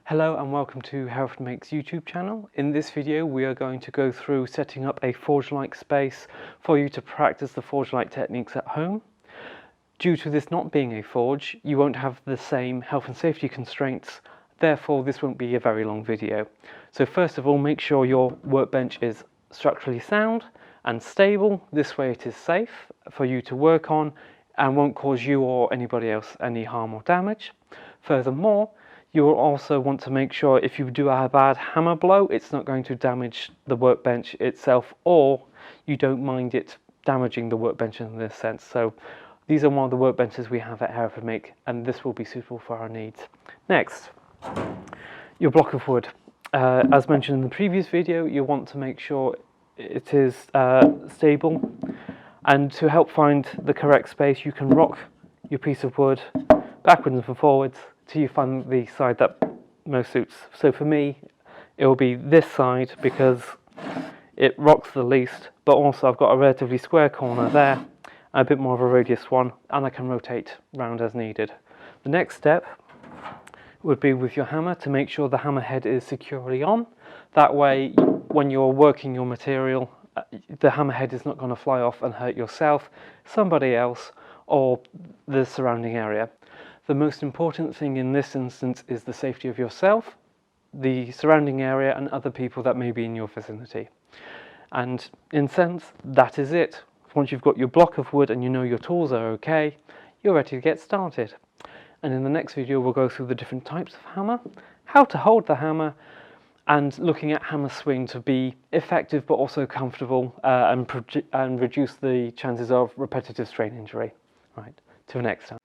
Hello and welcome to Hereford Makes YouTube channel. In this video we are going to go through setting up a forge-like space for you to practice the forge-like techniques at home. Due to this not being a forge, you won't have the same health and safety constraints, therefore this won't be a very long video. So first of all, make sure your workbench is structurally sound and stable. This way it is safe for you to work on and won't cause you or anybody else any harm or damage. Furthermore, you will also want to make sure if you do a bad hammer blow, it's not going to damage the workbench itself, or you don't mind it damaging the workbench in this sense. So these are one of the workbenches we have at Hereford Make, and this will be suitable for our needs. Next, your block of wood. As mentioned in the previous video, you want to make sure it is stable, and to help find the correct space, you can rock your piece of wood backwards and forwards till you find the side that most suits. So for me, it will be this side because it rocks the least, but also I've got a relatively square corner there, and a bit more of a radius one, and I can rotate round as needed. The next step would be with your hammer to make sure the hammer head is securely on. That way, when you're working your material, the hammer head is not going to fly off and hurt yourself, somebody else, or the surrounding area. The most important thing in this instance is the safety of yourself, the surrounding area, and other people that may be in your vicinity. And in a sense, that is it. Once you've got your block of wood and you know your tools are okay, you're ready to get started. And in the next video, we'll go through the different types of hammer, how to hold the hammer, and looking at hammer swing to be effective but also comfortable and reduce the chances of repetitive strain injury. Right, till next time.